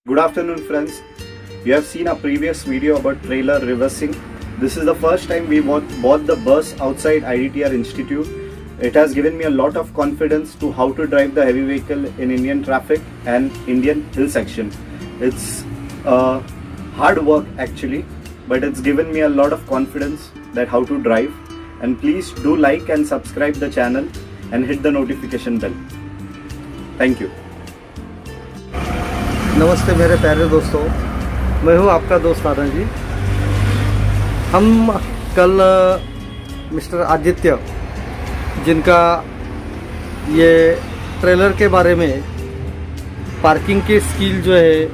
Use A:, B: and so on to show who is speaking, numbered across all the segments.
A: Good afternoon friends. You have seen a previous video about trailer reversing. This is the first time we bought the bus outside IDTR Institute. It has given me a lot of confidence to how to drive the heavy vehicle in Indian traffic and Indian hill section. It's hard work actually, but it's given me a lot of confidence that how to drive. And please do like and subscribe the channel and hit the notification bell. Thank you.
B: नमस्ते मेरे प्यारे दोस्तों, मैं हूं आपका दोस्त आनंद जी। हम कल मिस्टर आदित्य जिनका ये ट्रेलर के बारे में पार्किंग के स्किल जो है,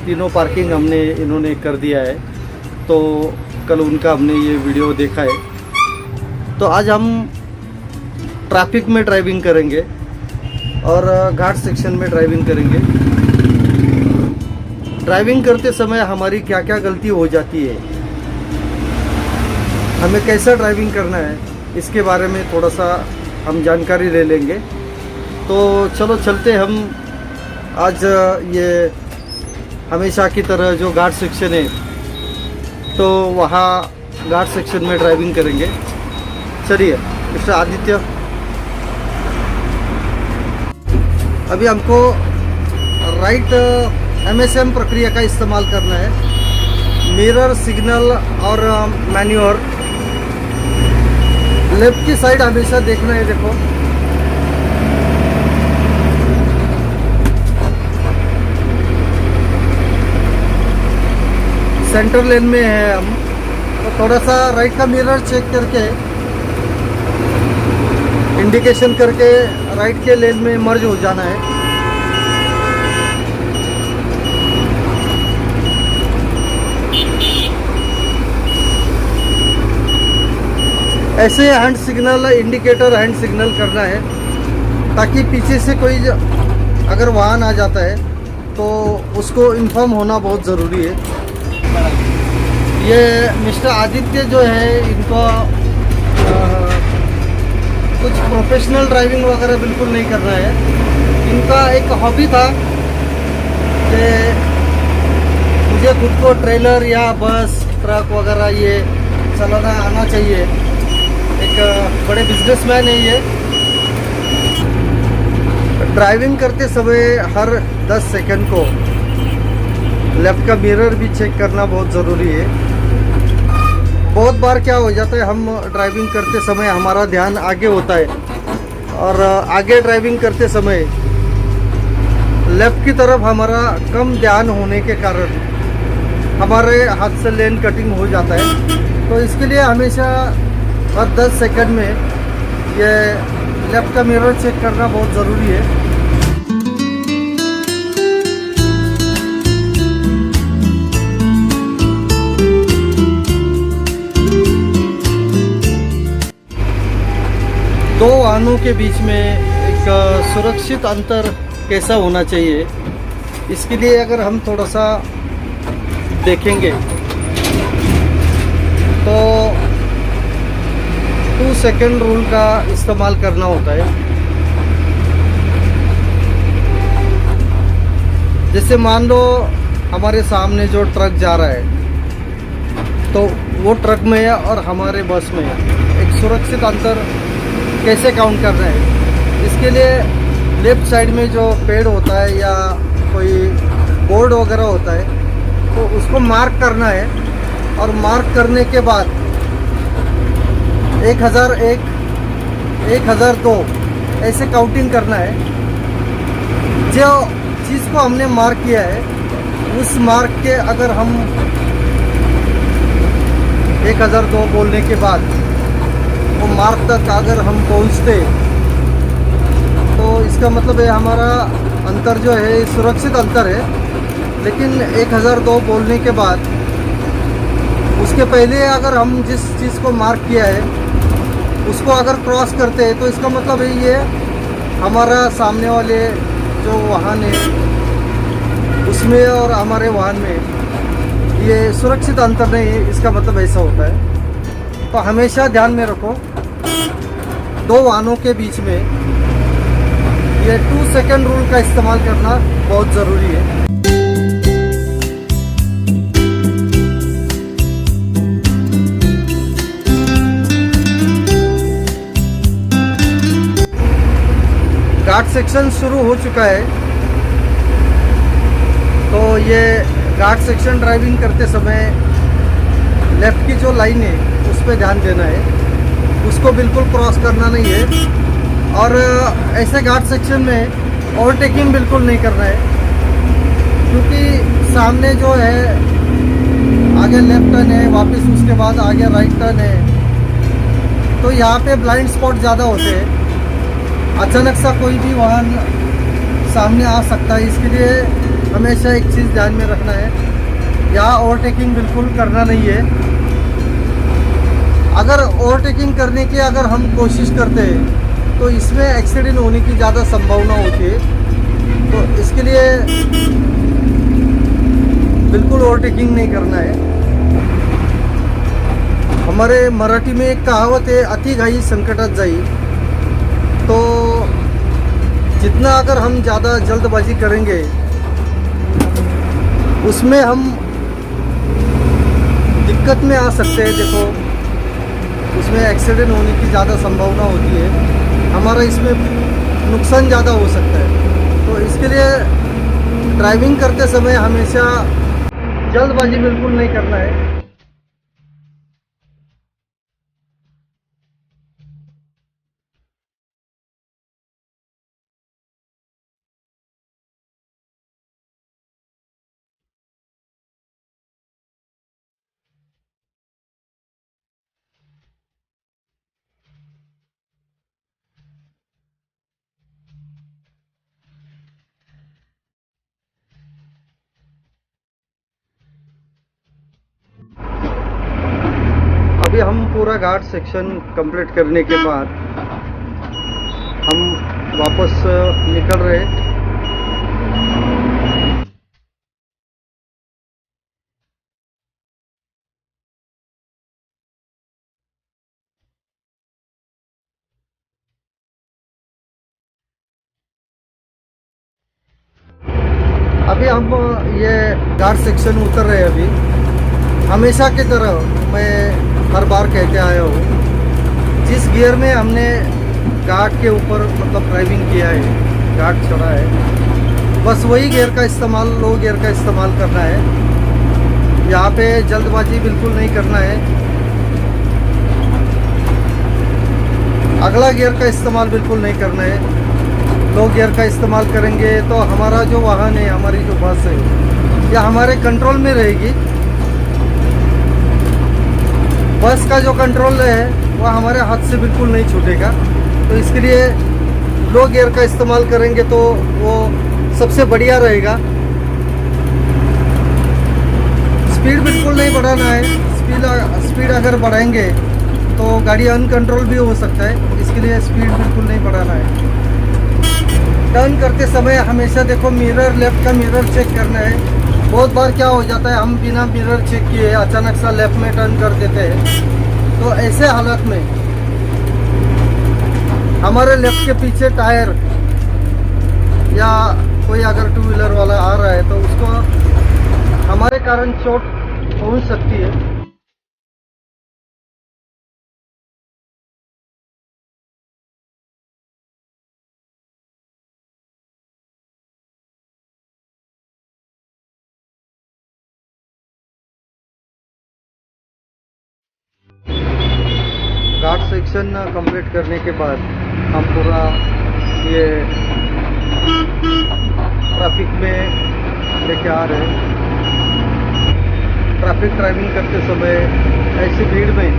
B: तीनों पार्किंग हमने इन्होंने कर दिया है, तो कल उनका हमने ये वीडियो देखा है। तो आज हम ट्रैफिक में ड्राइविंग करेंगे और घाट सेक्शन में ड्राइविंग करेंगे। ड्राइविंग करते समय हमारी क्या क्या गलती हो जाती है, हमें कैसा ड्राइविंग करना है, इसके बारे में थोड़ा सा हम जानकारी ले लेंगे। तो चलो चलते हम आज ये हमेशा की तरह जो घाट सेक्शन है, तो वहाँ घाट सेक्शन में ड्राइविंग करेंगे। चलिए मिस्टर आदित्य, अभी हमको राइट MSM प्रक्रिया का इस्तेमाल करना है। मिरर, सिग्नल और मैन्यूअर लेफ्ट की साइड हमेशा देखना है। देखो सेंटर लेन में है हम, तो थोड़ा सा राइट का मिरर चेक करके इंडिकेशन करके राइट के लेन में मर्ज हो जाना है। ऐसे hand signal, indicator hand signal करना है, ताकि पीछे से कोई अगर वाहन आ जाता है तो उसको इन्फॉर्म होना बहुत ज़रूरी है। ये मिस्टर आदित्य जो है, इनको कुछ प्रोफेशनल ड्राइविंग वगैरह बिल्कुल नहीं करना है। इनका एक हॉबी था कि मुझे खुद को ट्रेलर या बस, ट्रक वगैरह ये चलाना आना चाहिए। एक बड़े बिजनेसमैन है ये। ड्राइविंग करते समय हर 10 सेकंड को लेफ्ट का मिरर भी चेक करना बहुत ज़रूरी है। बहुत बार क्या हो जाता है, हम ड्राइविंग करते समय हमारा ध्यान आगे होता है, और आगे ड्राइविंग करते समय लेफ्ट की तरफ हमारा कम ध्यान होने के कारण हमारे हाथ से लेन कटिंग हो जाता है। तो इसके लिए हमेशा हर 10 सेकंड में ये लेफ्ट का मिरर चेक करना बहुत ज़रूरी है। दो वाहनों के बीच में एक सुरक्षित अंतर कैसा होना चाहिए, इसके लिए अगर हम थोड़ा सा देखेंगे तो 2 सेकंड रूल का इस्तेमाल करना होता है। जैसे मान लो हमारे सामने जो ट्रक जा रहा है, तो वो ट्रक में है और हमारे बस में है, एक सुरक्षित अंतर कैसे काउंट करना है, इसके लिए लेफ्ट साइड में जो पेड़ होता है या कोई बोर्ड वगैरह होता है, तो उसको मार्क करना है। और मार्क करने के बाद 1001, 1002 ऐसे काउंटिंग करना है। जो चीज़ को हमने मार्क किया है, उस मार्क के अगर हम 1002 बोलने के बाद वो मार्क तक अगर हम पहुंचते, तो इसका मतलब है हमारा अंतर जो है सुरक्षित अंतर है। लेकिन 1002 बोलने के बाद उसके पहले अगर हम जिस चीज़ को मार्क किया है उसको अगर क्रॉस करते हैं, तो इसका मतलब है ये हमारा सामने वाले जो वाहन है उसमें और हमारे वाहन में ये सुरक्षित अंतर नहीं है। इसका मतलब ऐसा होता है। तो हमेशा ध्यान में रखो, दो वाहनों के बीच में ये 2 सेकंड रूल का इस्तेमाल करना बहुत ज़रूरी है। सेक्शन शुरू हो चुका है। तो ये घाट सेक्शन ड्राइविंग करते समय लेफ़्ट की जो लाइन है उस पर ध्यान देना है, उसको बिल्कुल क्रॉस करना नहीं है। और ऐसे घाट सेक्शन में ओवरटेकिंग बिल्कुल नहीं करना है, क्योंकि सामने जो है आगे लेफ्ट टर्न है, वापस उसके बाद आगे राइट टर्न है, तो यहाँ पे ब्लाइंड स्पॉट ज़्यादा होते हैं। अचानक सा कोई भी वाहन सामने आ सकता है, इसके लिए हमेशा एक चीज़ ध्यान में रखना है, यहाँ ओवरटेकिंग बिल्कुल करना नहीं है। अगर ओवरटेकिंग करने की अगर हम कोशिश करते हैं तो इसमें एक्सीडेंट होने की ज़्यादा संभावना होती है। तो इसके लिए बिल्कुल ओवरटेकिंग नहीं करना है। हमारे मराठी में एक कहावत है, अति घाई संकटात जाई। तो जितना अगर हम ज़्यादा जल्दबाजी करेंगे उसमें हम दिक्कत में आ सकते हैं। देखो, उसमें एक्सीडेंट होने की ज़्यादा संभावना होती है, हमारा इसमें नुकसान ज़्यादा हो सकता है। तो इसके लिए ड्राइविंग करते समय हमेशा जल्दबाजी बिल्कुल नहीं करना है। अभी हम पूरा घाट सेक्शन कंप्लीट करने के बाद हम वापस निकल रहे हैं। अभी हम ये घाट सेक्शन उतर रहे हैं। अभी हमेशा की तरह मैं हर बार कहते आया हूँ, जिस गियर में हमने घाट के ऊपर मतलब ड्राइविंग किया है, घाट चढ़ा है, बस वही गियर का इस्तेमाल, लो गियर का इस्तेमाल करना है। यहाँ पे जल्दबाजी बिल्कुल नहीं करना है। अगला गियर का इस्तेमाल बिल्कुल नहीं करना है। लो गियर का इस्तेमाल करेंगे तो हमारा जो वाहन है, हमारी जो बस है, या हमारे कंट्रोल में रहेगी। बस का जो कंट्रोल है वो हमारे हाथ से बिल्कुल नहीं छूटेगा। तो इसके लिए लो गियर का इस्तेमाल करेंगे तो वो सबसे बढ़िया रहेगा। स्पीड बिल्कुल नहीं बढ़ाना है। स्पीड अगर बढ़ाएंगे तो गाड़ी अनकंट्रोल भी हो सकता है, इसके लिए स्पीड बिल्कुल नहीं बढ़ाना है। टर्न करते समय हमेशा देखो, मिरर, लेफ्ट का मिरर चेक करना है। बहुत बार क्या हो जाता है, हम बिना मिरर चेक किए अचानक सा लेफ्ट में टर्न कर देते हैं। तो ऐसे हालत में हमारे लेफ्ट के पीछे टायर या कोई अगर टू व्हीलर वाला आ रहा है तो उसको हमारे कारण चोट पहुंच सकती है। घाट सेक्शन कंप्लीट करने के बाद हम पूरा ये ट्रैफिक में लेके आ रहे हैं। ट्रैफिक ड्राइविंग करते समय ऐसी भीड़ में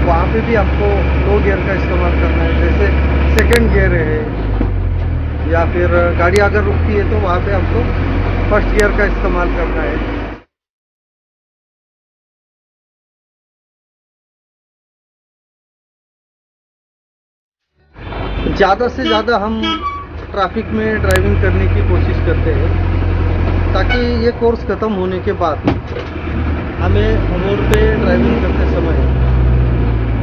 B: वहाँ पे भी आपको लो गियर का इस्तेमाल करना है। जैसे सेकंड गियर है, या फिर गाड़ी अगर रुकती है तो वहाँ पे आपको फर्स्ट गियर का इस्तेमाल करना है। ज़्यादा से ज़्यादा हम ट्रैफिक में ड्राइविंग करने की कोशिश करते हैं, ताकि ये कोर्स ख़त्म होने के बाद हमें रोड पे ड्राइविंग करते समय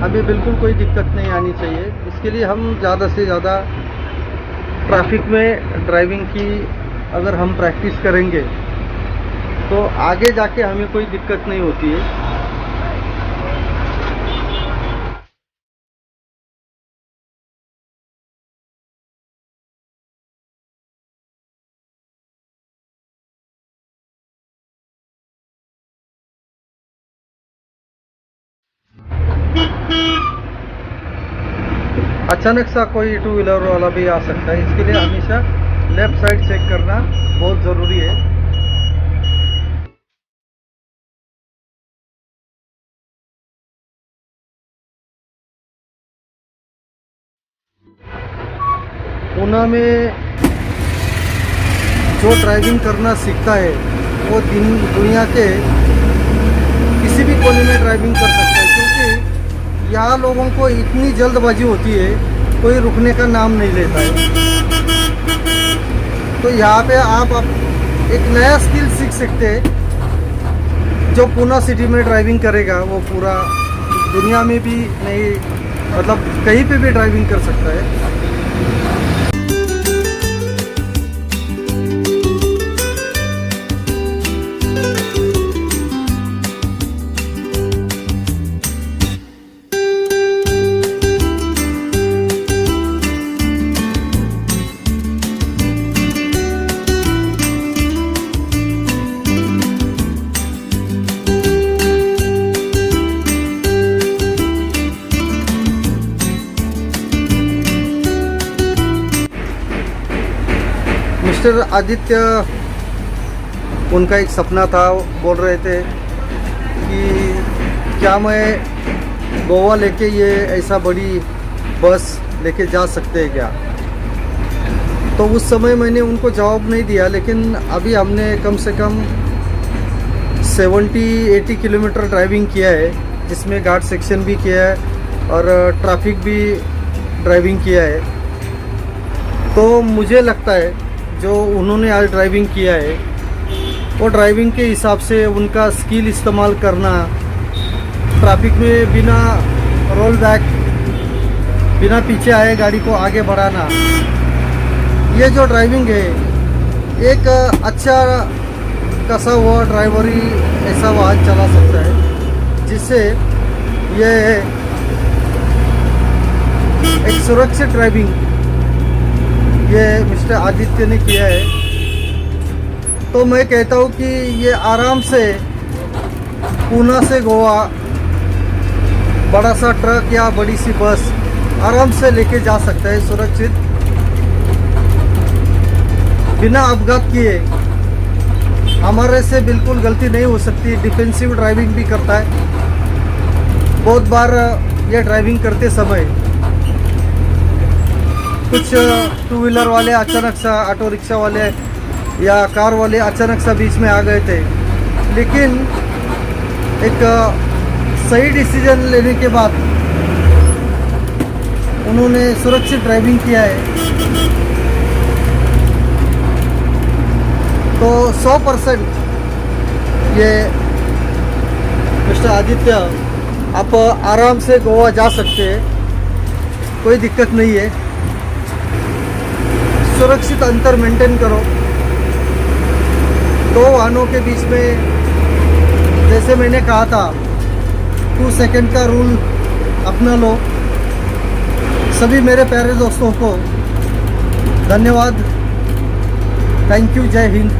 B: हमें बिल्कुल कोई दिक्कत नहीं आनी चाहिए। इसके लिए हम ज़्यादा से ज़्यादा ट्रैफिक में ड्राइविंग की अगर हम प्रैक्टिस करेंगे तो आगे जाके हमें कोई दिक्कत नहीं होती है। अचानक सा कोई टू व्हीलर वाला भी आ सकता है, इसके लिए हमेशा लेफ्ट साइड चेक करना बहुत ज़रूरी है। पूना में जो ड्राइविंग करना सीखता है वो दुनिया के किसी भी कोने में ड्राइविंग कर सकता है, क्योंकि यहाँ लोगों को इतनी जल्दबाजी होती है, कोई रुकने का नाम नहीं लेता है। तो यहाँ पे आप एक नया स्किल सीख सकते हैं। जो पूना सिटी में ड्राइविंग करेगा वो पूरा दुनिया में भी नहीं, मतलब कहीं पे भी ड्राइविंग कर सकता है। मिस्टर आदित्य, उनका एक सपना था, बोल रहे थे कि क्या मैं गोवा लेके ये ऐसा बड़ी बस लेके जा सकते हैं क्या। तो उस समय मैंने उनको जवाब नहीं दिया, लेकिन अभी हमने कम से कम 70-80 किलोमीटर ड्राइविंग किया है, जिसमें घाट सेक्शन भी किया है और ट्रैफिक भी ड्राइविंग किया है। तो मुझे लगता है जो उन्होंने आज ड्राइविंग किया है वो ड्राइविंग के हिसाब से उनका स्किल इस्तेमाल करना, ट्रैफिक में बिना रोल बैक, बिना पीछे आए गाड़ी को आगे बढ़ाना, ये जो ड्राइविंग है एक अच्छा कसा हुआ ड्राइवर ही ऐसा वाहन चला सकता है, जिससे ये एक सुरक्षित ड्राइविंग ये मिस्टर आदित्य ने किया है। तो मैं कहता हूँ कि ये आराम से पूना से गोवा बड़ा सा ट्रक या बड़ी सी बस आराम से लेके जा सकता है सुरक्षित, बिना अपघात किए। हमारे से बिल्कुल गलती नहीं हो सकती। डिफेंसिव ड्राइविंग भी करता है। बहुत बार ये ड्राइविंग करते समय कुछ टू व्हीलर वाले अचानक सा, ऑटो रिक्शा वाले या कार वाले अचानक सा बीच में आ गए थे, लेकिन एक सही डिसीजन लेने के बाद उन्होंने सुरक्षित ड्राइविंग किया है। तो 100% ये मिस्टर आदित्य, आप आराम से गोवा जा सकते हैं, कोई दिक्कत नहीं है। सुरक्षित अंतर मेंटेन करो। दो वाहनों के बीच में, जैसे मैंने कहा था, 2 सेकंड का रूल अपना लो। सभी मेरे प्यारे दोस्तों को धन्यवाद। Thank you. जय हिंद।